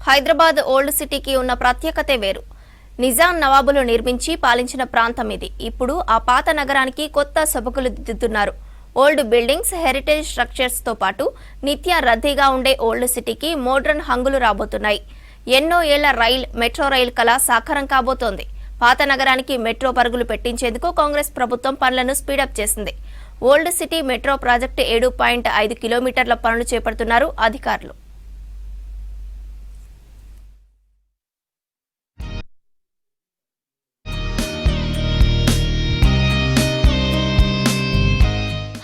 Hyderabad old సిటీకి ఉన్న ప్రత్యేకతే వేరు. నిజాం నవాబులు నిర్మించి పాలించిన ప్రాంతం ఇది. ఇప్పుడు ఆ పాత నగరానికి కొత్త సొబగులు దిద్దుతున్నారు. ఓల్డ్ బిల్డింగ్స్, హెరిటేజ్ స్ట్రక్చర్స్ తో పాటు నిత్య రద్దీగా ఉండే ఓల్డ్ సిటీకి మోడ్రన్ హంగులు రాబోతున్నాయి. ఎన్నో ఏళ్ల మెట్రో రైల్ కళ సాకారం కాబోతోంది. పాత నగరానికి మెట్రో పరుగులు పెట్టించేందుకు కాంగ్రెస్ ప్రభుత్వం పనులను స్పీడప్ చేసింది. ఓల్డ్ సిటీ మెట్రో ప్రాజెక్టు 7.5 కిలోమీటర్ల పనులు చేపడుతున్నారు అధికారులు.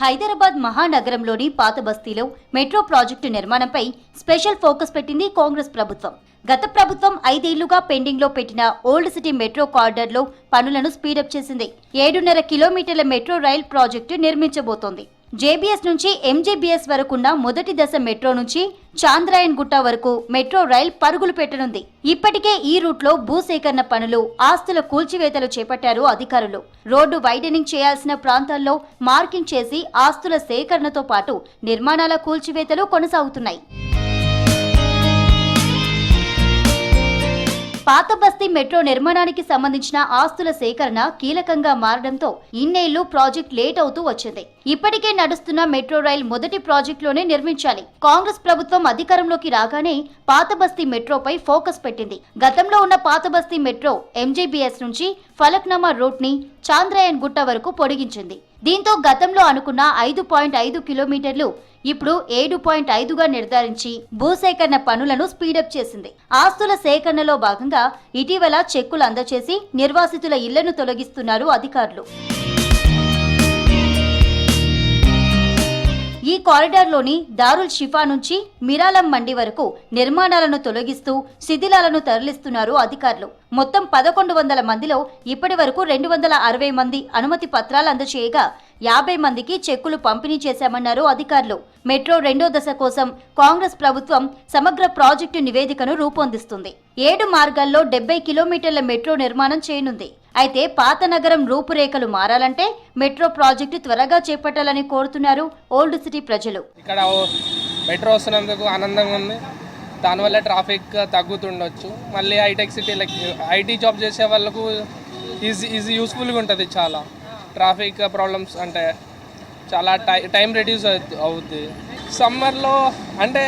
హైదరాబాద్ మహానగరంలోని పాత బస్తీలో మెట్రో ప్రాజెక్టు నిర్మాణంపై స్పెషల్ ఫోకస్ పెట్టింది కాంగ్రెస్ ప్రభుత్వం. గత ప్రభుత్వం 5 ఏళ్లుగా పెండింగ్ లో పెట్టిన ఓల్డ్ సిటీ మెట్రో కారిడార్ లో పనులను స్పీడప్ చేసింది. 7.5 కిలోమీటర్ల మెట్రో రైల్ ప్రాజెక్టు నిర్మించబోతోంది. జేబీఎస్ నుంచి ఎంజేబీఎస్ వరకున్న మొదటి దశ మెట్రో నుంచి చాంద్రాయన్ గుట్ట వరకు మెట్రో రైల్ పరుగులు పెట్టనుంది. ఇప్పటికే ఈ రూట్లో భూసేకరణ పనులు, ఆస్తుల కూల్చివేతలు చేపట్టారు అధికారులు. రోడ్డు వైడనింగ్ చేయాల్సిన ప్రాంతాల్లో మార్కింగ్ చేసి ఆస్తుల సేకరణతో పాటు నిర్మాణాల కూల్చివేతలు కొనసాగుతున్నాయి. పాత బస్తీ మెట్రో నిర్మాణానికి సంబంధించిన ఆస్తుల సేకరణ కీలకంగా మారడంతో ఇన్నేళ్లు ప్రాజెక్ట్ లేట్ అవుతూ వచ్చింది. ఇప్పటికే నడుస్తున్న మెట్రో రైల్ మొదటి ప్రాజెక్టులోనే నిర్మించాలి. కాంగ్రెస్ ప్రభుత్వం అధికారంలోకి రాగానే పాత బస్తీ మెట్రోపై ఫోకస్ పెట్టింది. గతంలో ఉన్న పాత బస్తీ మెట్రో ఎంజేబీఎస్ నుంచి ఫలక్నామా రూట్ ని చాంద్రాయన్ గుట్ట వరకు పొడిగించింది. దీంతో గతంలో అనుకున్న 5.5 కిలోమీటర్లు ఇప్పుడు 7.5గా నిర్ధారించి భూసేకరణ పనులను స్పీడప్ చేసింది. ఆస్తుల సేకరణలో భాగంగా ఇటీవల చెక్కులు అందజేసి నిర్వాసితుల ఇళ్లను తొలగిస్తున్నారు అధికారులు. ఈ కారిడార్లోని దారుల్ షిఫా నుంచి మిరాలం మండి వరకు నిర్మాణాలను తొలగిస్తూ శిథిలాలను తరలిస్తున్నారు అధికారులు. మొత్తం 1100 మందిలో ఇప్పటి వరకు 260 మంది అనుమతి పత్రాలు అందజేయగా 50 మందికి చెక్కులు పంపిణీ చేశామన్నారు అధికారులు. మెట్రో రెండో దశ కోసం కాంగ్రెస్ ప్రభుత్వం సమగ్ర ప్రాజెక్టు నివేదికను రూపొందిస్తుంది. 7 మార్గాల్లో 70 కిలోమీటర్ల మెట్రో నిర్మాణం చేయనుంది. అయితే పాత నగరం రూపురేఖలు మారాలంటే మెట్రో ప్రాజెక్టు త్వరగా చేపట్టాలని కోరుతున్నారు ఓల్డ్ సిటీ ప్రజలు. ఇక్కడ మెట్రో వస్తున్నందుకు ఆనందంగా ఉంది. దానివల్ల ట్రాఫిక్ తగ్గుతుండొచ్చు. మళ్ళీ హైటెక్ సిటీ లైక్ ఐటీ జాబ్ చేసే వాళ్ళకు ఈజీ యూస్ఫుల్గా ఉంటుంది. చాలా ట్రాఫిక్ ప్రాబ్లమ్స్ అంటే చాలా టైం రెడ్యూస్ అవుద్ది. సమ్మర్లో అంటే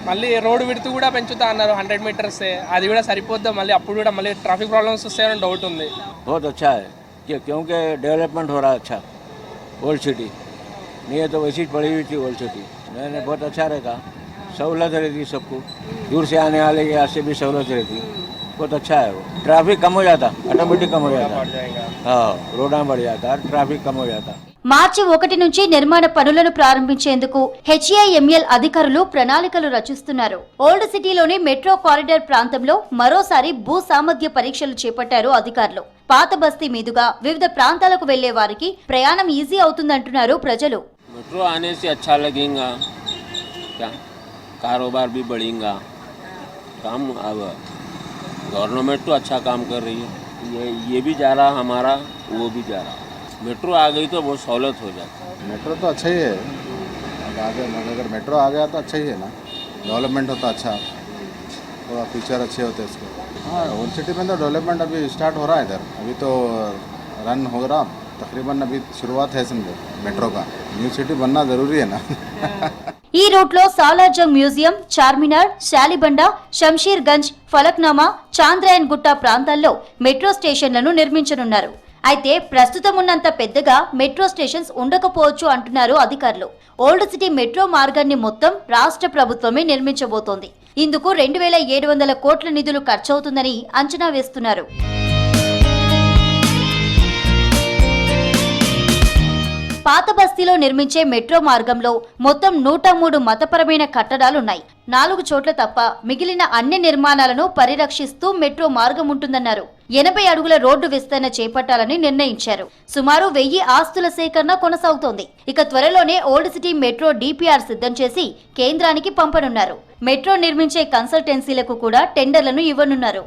మళ్ళీ రోడ్ విడ్త్ కూడా పెంచుతా అన్నారు 100 మీటర్సే. అది కూడా సరిపోద్దా మళ్ళీ అప్పుడు కూడా మళ్ళీ ట్రాఫిక్ ప్రాబ్లమ్స్ వస్తాయని డౌట్ ఉంది. बहुत अच्छा है क्योंकि डेवलपमेंट हो रहा है अच्छा ओल्ड सिटी. नहीं है तो वैसी पड़ी हुई थी ओल्ड सिटी. मैंने बहुत अच्छा रहेगा, सहूलत रहती सबको. दूर से आने वाले के यहाँ से भी सहूलत रहती. बहुत अच्छा है. वो ट्रैफिक कम हो जाता, ऑटोमेटिक कम हो जाता. हाँ, रोड बढ़ जाता, ट्रैफिक कम हो जाता. మార్చి 1 నుంచి నిర్మాణ పనులను ప్రారంభించేందుకు హెచ్ఏఎంఎల్ అధికారులు ప్రణాళికలు రచిస్తున్నారు. ఓల్డ్ సిటీలోని మెట్రో కారిడార్ ప్రాంతంలో మరోసారి భూ సామర్థ్య పరీక్షలు చేపట్టారు అధికారులు. పాత బస్తీ మీదుగా వివిధ ప్రాంతాలకు వెళ్లే వారికి ప్రయాణం ఈజీ అవుతుందంటున్నారు ప్రజలు. మెట్రో आने से अच्छा लगेगा, क्या कारोबार भी बढ़ेगा. काम अब गवर्नमेंट तो अच्छा काम कर रही है. ये भी जा रहा हमारा, वो भी जा रहा. मेट्रो आ गई तो बहुत सहूलत हो जाती है. मेट्रो तो अच्छा ही है. अब आगे अगर मेट्रो आ गया तो अच्छा ही है ना. डेवलपमेंट होता अच्छा, तो फीचर अच्छे होते हैं इसके. हाँ, ओल्ड सिटी में तो डेवलपमेंट अभी स्टार्ट हो रहा है इधर. अभी तो रन हो रहा, तकरीबन अभी शुरुआत है समझो मेट्रो का. न्यू सिटी बनना ज़रूरी है ना. ఈ రూట్లో సాలార్జంగ్ మ్యూజియం, చార్మినార్, శాలిబండ, షంషీర్ గంజ్, ఫలక్నామా, చాంద్రాయన్ గుట్ట ప్రాంతాల్లో మెట్రో స్టేషన్లను నిర్మించనున్నారు. అయితే ప్రస్తుతం ఉన్నంత పెద్దగా మెట్రో స్టేషన్స్ ఉండకపోవచ్చు అంటున్నారు అధికారులు. ఓల్డ్ సిటీ మెట్రో మార్గాన్ని మొత్తం రాష్ట్ర ప్రభుత్వమే నిర్మించబోతోంది. ఇందుకు 2700 కోట్ల నిధులు ఖర్చవుతుందని అంచనా వేస్తున్నారు. పాత బస్తీలో నిర్మించే మెట్రో మార్గంలో మొత్తం 103 మతపరమైన కట్టడాలున్నాయి. 4 చోట్ల తప్ప మిగిలిన అన్ని నిర్మాణాలను పరిరక్షిస్తూ మెట్రో మార్గం ఉంటుందన్నారు. 80 అడుగుల రోడ్డు విస్తరణ చేపట్టాలని నిర్ణయించారు. సుమారు 1000 ఆస్తుల సేకరణ కొనసాగుతోంది. ఇక త్వరలోనే ఓల్డ్ సిటీ మెట్రో డిపిఆర్ సిద్ధం చేసి కేంద్రానికి పంపనున్నారు. మెట్రో నిర్మించే కన్సల్టెన్సీలకు కూడా టెండర్లను ఇవ్వనున్నారు.